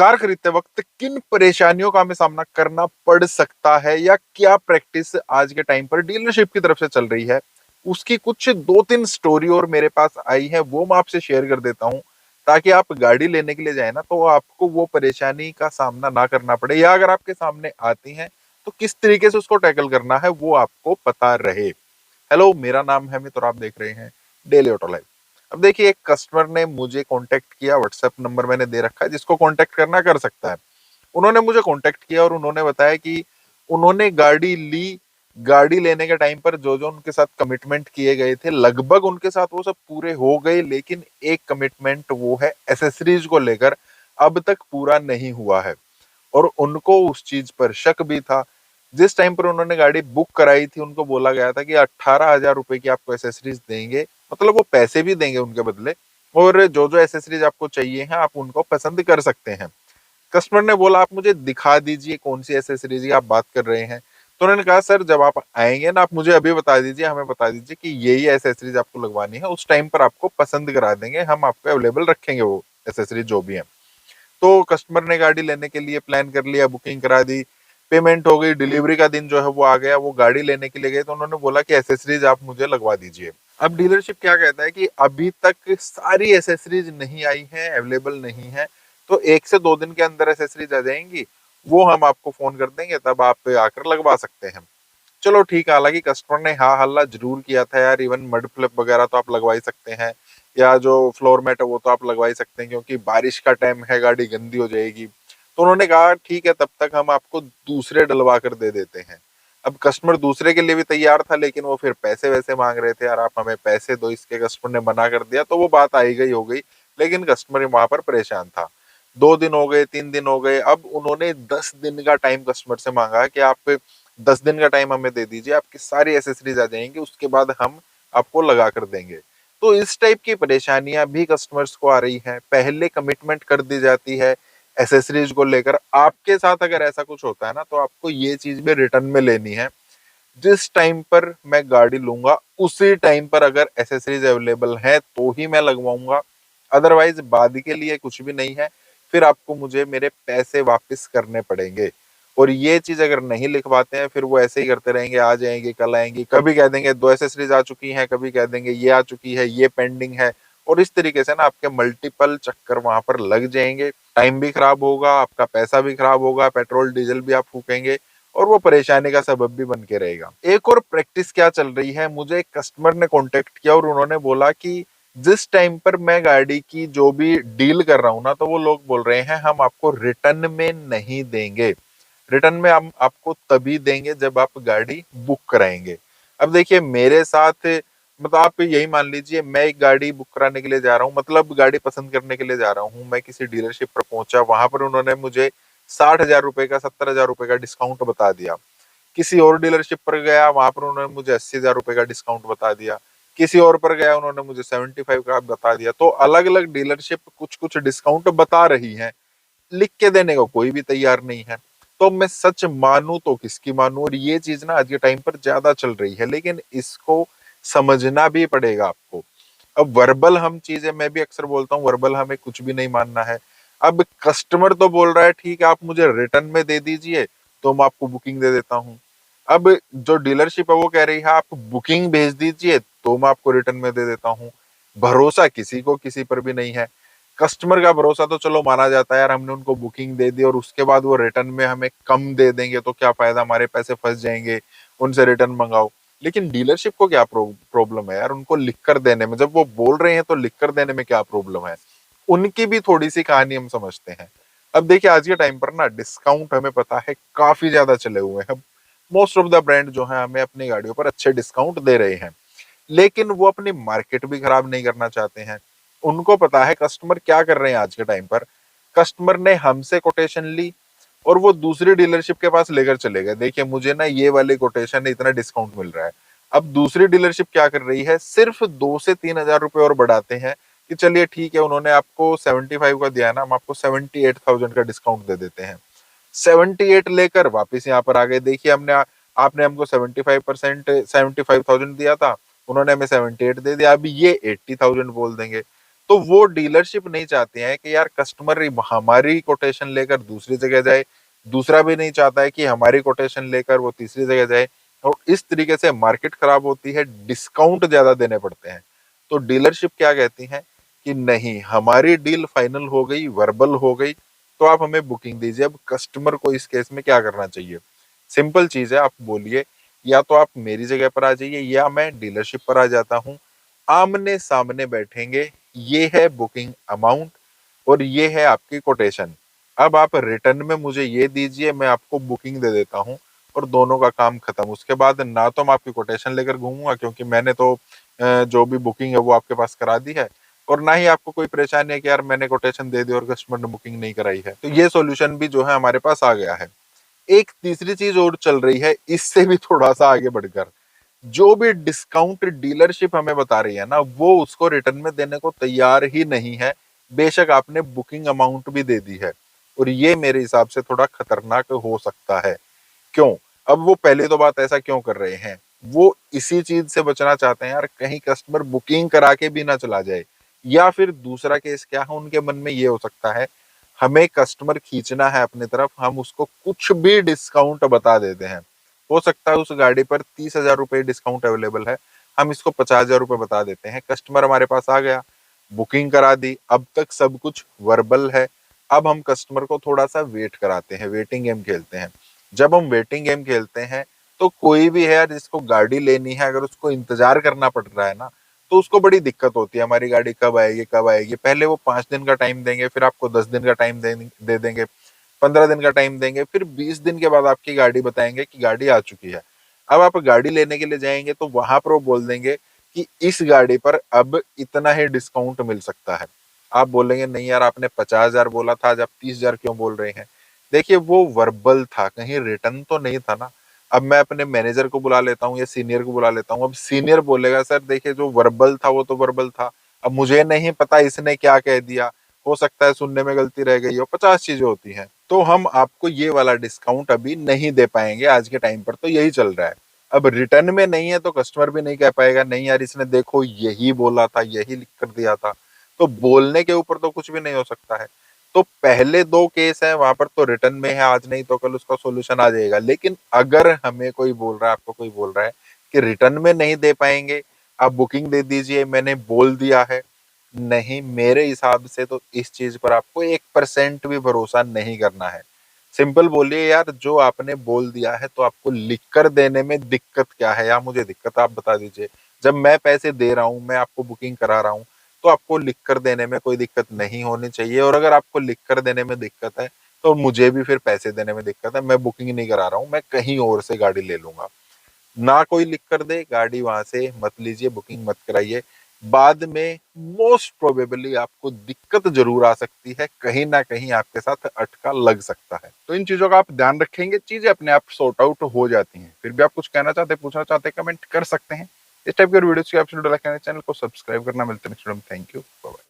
Car खरीदते वक्त किन परेशानियों का हमें सामना करना पड़ सकता है या क्या प्रैक्टिस आज के टाइम पर डीलरशिप की तरफ से चल रही है, उसकी कुछ दो तीन स्टोरी और मेरे पास आई है, वो मैं आपसे शेयर कर देता हूं ताकि आप गाड़ी लेने के लिए जाए ना तो आपको वो परेशानी का सामना ना करना पड़े, या अगर आपके सामने आती है तो किस तरीके से उसको टैकल करना है वो आपको पता रहे। हेलो, मेरा नाम है अमित और आप देख रहे हैं डेली ऑटो लाइफ। अब देखिए, एक कस्टमर ने मुझे कांटेक्ट किया, व्हाट्सएप नंबर मैंने दे रखा है, जिसको कांटेक्ट करना कर सकता है। उन्होंने मुझे कांटेक्ट किया और उन्होंने बताया कि उन्होंने गाड़ी ली। गाड़ी लेने के टाइम पर जो जो उनके साथ कमिटमेंट किए गए थे लगभग उनके साथ वो सब पूरे हो गए, लेकिन एक कमिटमेंट वो है एसेसरीज को लेकर अब तक पूरा नहीं हुआ है। और उनको उस चीज पर शक भी था। जिस टाइम पर उन्होंने गाड़ी बुक कराई थी उनको बोला गया था कि 18,000 रुपए की आपको एसेसरीज देंगे, मतलब वो पैसे भी देंगे उनके बदले, और जो जो एसेसरीज आपको चाहिए हैं आप उनको पसंद कर सकते हैं। कस्टमर ने बोला, आप मुझे दिखा दीजिए कौन सी एसेसरीज की आप बात कर रहे हैं। तो उन्होंने कहा, सर जब आप आएंगे ना आप मुझे अभी बता दीजिए, हमें बता दीजिए कि ये एसेसरीज आपको लगवानी है, उस टाइम पर आपको पसंद करा देंगे, हम आपको अवेलेबल रखेंगे वो एसेसरीज जो भी है। तो कस्टमर ने गाड़ी लेने के लिए प्लान कर लिया, बुकिंग करा दी, पेमेंट हो गई, डिलीवरी का दिन जो है वो आ गया, वो गाड़ी लेने के लिए गए तो उन्होंने बोला कि एसेसरीज आप मुझे लगवा दीजिए। अब डीलरशिप क्या कहता है कि अभी तक सारी एसेसरीज नहीं आई है, अवेलेबल नहीं है, तो 1 से 2 दिन के अंदर एसेसरीज आ जाएंगी, वो हम आपको फोन कर देंगे, तब आप आकर लगवा सकते हैं। चलो ठीक है, हालांकि कस्टमर ने हाँ हल्ला जरूर किया था यार, इवन मड फ्लिप वगैरह तो आप लगवा ही सकते हैं, या जो फ्लोर मैट है वो तो आप लगवा ही सकते हैं, क्योंकि बारिश का टाइम है, गाड़ी गंदी हो जाएगी। तो उन्होंने कहा ठीक है, तब तक हम आपको दूसरे डलवा कर दे देते हैं। अब कस्टमर दूसरे के लिए भी तैयार था, लेकिन वो फिर पैसे वैसे मांग रहे थे, यार आप हमें पैसे दो, इसके कस्टमर ने मना कर दिया, तो वो बात आई गई हो गई। लेकिन कस्टमर वहां पर परेशान था। 2 दिन हो गए, 3 दिन हो गए, अब उन्होंने 10 दिन का टाइम कस्टमर से मांगा कि आप 10 दिन का टाइम हमें दे दीजिए, आपकी सारी एसेसरीज आ जाएंगी, उसके बाद हम आपको लगा कर देंगे। तो इस टाइप की परेशानियां भी कस्टमर्स को आ रही हैं, पहले कमिटमेंट कर दी जाती है एसेसरीज को लेकर। आपके साथ अगर ऐसा कुछ होता है ना तो आपको ये चीज भी रिटर्न में लेनी है, जिस टाइम पर मैं गाड़ी लूंगा उसी टाइम पर अगर एसेसरीज अवेलेबल है तो ही मैं लगवाऊंगा, अदरवाइज बाद के लिए कुछ भी नहीं है, फिर आपको मुझे मेरे पैसे वापस करने पड़ेंगे। और ये चीज अगर नहीं लिखवाते हैं फिर वो ऐसे ही करते रहेंगे, आ जाएंगे कल आएंगे, कभी कह देंगे 2 एसेसरीज आ चुकी हैं, कभी कह देंगे ये आ चुकी है, ये पेंडिंग है। और इस तरीके से ना आपके मल्टीपल चक्कर वहां पर लग जाएंगे, टाइम भी खराब होगा, आपका पैसा भी खराब होगा, पेट्रोल डीजल भी आप फूकेंगे, और वो परेशानी का सबब भी बन के रहेगा। एक और प्रैक्टिस क्या चल रही है, मुझे एक कस्टमर ने कांटेक्ट किया और उन्होंने बोला कि जिस टाइम पर मैं गाड़ी की जो भी डील कर रहा हूं ना तो वो लोग बोल रहे हैं हम आपको रिटर्न में नहीं देंगे, रिटर्न में हम आपको तभी देंगे जब आप गाड़ी बुक कराएंगे। अब देखिए मेरे साथ, मतलब आप यही मान लीजिए मैं एक गाड़ी बुक कराने के लिए जा रहा हूँ, मतलब गाड़ी पसंद करने के लिए जा रहा हूँ, मैं किसी डीलरशिप पर पहुंचा, वहां पर उन्होंने मुझे 60,000 रुपए का, 70,000 रुपए का डिस्काउंट बता दिया। किसी और डीलरशिप पर गया, वहां पर उन्होंने मुझे 80,000 रुपए का डिस्काउंट बता दिया। किसी और पर गया, उन्होंने मुझे 75 का बता दिया। तो अलग अलग डीलरशिप कुछ कुछ डिस्काउंट बता रही है, लिख के देने को कोई भी तैयार नहीं है। तो मैं सच मानूं तो किसकी मानूं, और ये चीज ना आज के टाइम पर ज्यादा चल रही है, लेकिन इसको समझना भी पड़ेगा आपको। अब वर्बल हम चीजें, मैं भी अक्सर बोलता हूँ वर्बल हमें कुछ भी नहीं मानना है। अब कस्टमर तो बोल रहा है ठीक है आप मुझे रिटर्न में दे दीजिए तो मैं आपको बुकिंग दे देता हूँ। अब जो डीलरशिप है वो कह रही है आप बुकिंग भेज दीजिए तो मैं आपको रिटर्न में दे देता हूँ। भरोसा किसी को किसी पर भी नहीं है। कस्टमर का भरोसा तो चलो माना जाता है, यार हमने उनको बुकिंग दे दी और उसके बाद वो रिटर्न में हमें कम दे देंगे तो क्या फायदा, हमारे पैसे फंस जाएंगे, उनसे रिटर्न मंगाओ। लेकिन डीलरशिप को क्या प्रॉब्लम है यार, उनको लिख कर देने में, जब वो बोल रहे हैं तो लिख कर देने में क्या प्रॉब्लम है। उनकी भी थोड़ी सी कहानी हम समझते हैं। अब देखिए आज के टाइम पर ना डिस्काउंट हमें पता है काफी ज्यादा चले हुए हैं। मोस्ट ऑफ द ब्रांड जो है हमें अपनी गाड़ियों पर अच्छे डिस्काउंट दे रहे हैं, लेकिन वो अपनी मार्केट भी खराब नहीं करना चाहते हैं। उनको पता है कस्टमर क्या कर रहे हैं आज के टाइम पर। कस्टमर ने हमसे कोटेशन ली और वो दूसरी डीलरशिप के पास लेकर चले गए, देखिए मुझे ना ये वाली कोटेशन है, इतना डिस्काउंट मिल रहा है। अब दूसरी डीलरशिप क्या कर रही है, सिर्फ 2 से 3 हजार रुपए और बढ़ाते हैं कि चलिए ठीक है उन्होंने आपको 75 का दिया ना, हम आपको 78,000 का डिस्काउंट दे देते हैं। 78 लेकर वापस यहाँ पर आ गए, देखिए हमने, आपने हमको 75%, 75,000 दिया था, उन्होंने हमें 78 दे दिया, अभी ये 80,000 बोल देंगे। तो वो डीलरशिप नहीं चाहते हैं कि यार कस्टमर हमारी कोटेशन लेकर दूसरी जगह जाए, दूसरा भी नहीं चाहता है कि हमारी कोटेशन लेकर वो तीसरी जगह जाए, और इस तरीके से मार्केट खराब होती है, डिस्काउंट ज्यादा देने पड़ते हैं। तो डीलरशिप क्या कहती है कि नहीं, हमारी डील फाइनल हो गई, वर्बल हो गई, तो आप हमें बुकिंग दीजिए। अब कस्टमर को इस केस में क्या करना चाहिए? सिंपल चीज है, आप बोलिए या तो आप मेरी जगह पर आ जाइए या मैं डीलरशिप पर आ जाता हूँ, आमने सामने बैठेंगे, ये है बुकिंग अमाउंट और ये है आपकी कोटेशन। अब आप रिटर्न में मुझे ये दीजिए, मैं आपको बुकिंग दे देता हूँ और दोनों का काम खत्म। उसके बाद ना तो मैं आपकी कोटेशन लेकर घूमूंगा क्योंकि मैंने तो जो भी बुकिंग है वो आपके पास करा दी है, और ना ही आपको कोई परेशानी है कि यार मैंने कोटेशन दे दी और कस्टमर ने बुकिंग नहीं कराई है। तो ये सॉल्यूशन भी जो है हमारे पास आ गया है। एक तीसरी चीज और चल रही है इससे भी थोड़ा सा आगे बढ़कर, जो भी डिस्काउंट डीलरशिप हमें बता रही है ना, वो उसको रिटर्न में देने को तैयार ही नहीं है, बेशक आपने बुकिंग अमाउंट भी दे दी है। और ये मेरे हिसाब से थोड़ा खतरनाक हो सकता है। क्यों? अब वो पहले तो बात ऐसा क्यों कर रहे हैं? वो इसी चीज से बचना चाहते हैं यार, कहीं कस्टमर बुकिंग करा के भी ना चला जाए। या फिर दूसरा केस क्या है उनके मन में, ये हो सकता है हमें कस्टमर खींचना है अपनी तरफ, हम उसको कुछ भी डिस्काउंट बता देते हैं। हो सकता है उस गाड़ी पर 30,000 रुपए डिस्काउंट अवेलेबल है, हम इसको 50,000 रुपए बता देते हैं, कस्टमर हमारे पास आ गया, बुकिंग करा दी, अब तक सब कुछ वर्बल है। अब हम कस्टमर को थोड़ा सा वेट कराते हैं, वेटिंग गेम खेलते हैं। जब हम वेटिंग गेम खेलते हैं तो कोई भी है यार जिसको गाड़ी लेनी है, अगर उसको इंतजार करना पड़ रहा है ना, तो उसको बड़ी दिक्कत होती है, हमारी गाड़ी कब आएगी कब आएगी। पहले वो 5 दिन का टाइम देंगे, फिर आपको 10 दिन का टाइम दे देंगे, 15 दिन का टाइम देंगे, फिर 20 दिन के बाद आपकी गाड़ी बताएंगे कि गाड़ी आ चुकी है। अब आप गाड़ी लेने के लिए जाएंगे तो वहां पर वो बोल देंगे कि इस गाड़ी पर अब इतना ही डिस्काउंट मिल सकता है। आप बोलेंगे नहीं यार, आपने 50,000 बोला था, आज आप 30,000 क्यों बोल रहे हैं? देखिए वो वर्बल था, कहीं रिटर्न तो नहीं था ना। अब मैं अपने मैनेजर को बुला लेता हूँ या सीनियर को बुला लेता हूँ, अब सीनियर बोलेगा सर देखिए जो वर्बल था वो तो वर्बल था, अब मुझे नहीं पता इसने क्या कह दिया, हो सकता है सुनने में गलती रह गई हो, 50 चीजें होती हैं, तो हम आपको ये वाला डिस्काउंट अभी नहीं दे पाएंगे। आज के टाइम पर तो यही चल रहा है। अब रिटर्न में नहीं है तो कस्टमर भी नहीं कह पाएगा नहीं यार इसने देखो यही बोला था, यही लिख कर दिया था। तो बोलने के ऊपर तो कुछ भी नहीं हो सकता है। तो पहले दो केस है वहां पर तो रिटर्न में है, आज नहीं तो कल उसका सोल्यूशन आ जाएगा। लेकिन अगर हमें कोई बोल रहा है, आपको कोई बोल रहा है कि रिटर्न में नहीं दे पाएंगे, आप बुकिंग दे दीजिए, मैंने बोल दिया है, नहीं, मेरे हिसाब से तो इस चीज पर आपको 1% भी भरोसा नहीं करना है। सिंपल बोलिए यार, जो आपने बोल दिया है तो आपको लिख कर देने में दिक्कत क्या है, या मुझे दिक्कत आप बता दीजिए। जब मैं पैसे दे रहा हूं, मैं आपको बुकिंग करा रहा हूं, तो आपको लिख कर देने में कोई दिक्कत नहीं होनी चाहिए। और अगर आपको लिख कर देने में दिक्कत है तो मुझे भी फिर पैसे देने में दिक्कत है, मैं बुकिंग नहीं करा रहा हूँ, मैं कहीं और से गाड़ी ले लूंगा। ना कोई लिख कर दे, गाड़ी वहां से मत लीजिए, बुकिंग मत कराइए। बाद में मोस्ट प्रोबेबली आपको दिक्कत जरूर आ सकती है, कहीं ना कहीं आपके साथ अटका लग सकता है। तो इन चीजों का आप ध्यान रखेंगे, चीजें अपने आप सॉर्ट आउट हो जाती हैं। फिर भी आप कुछ कहना चाहते हैं, पूछना चाहते हैं, कमेंट कर सकते हैं। इस टाइप के वीडियोस की आप चैनल को सब्सक्राइब करना। मिलते हैं नेक्स्ट वीडियो में। Thank you, bye.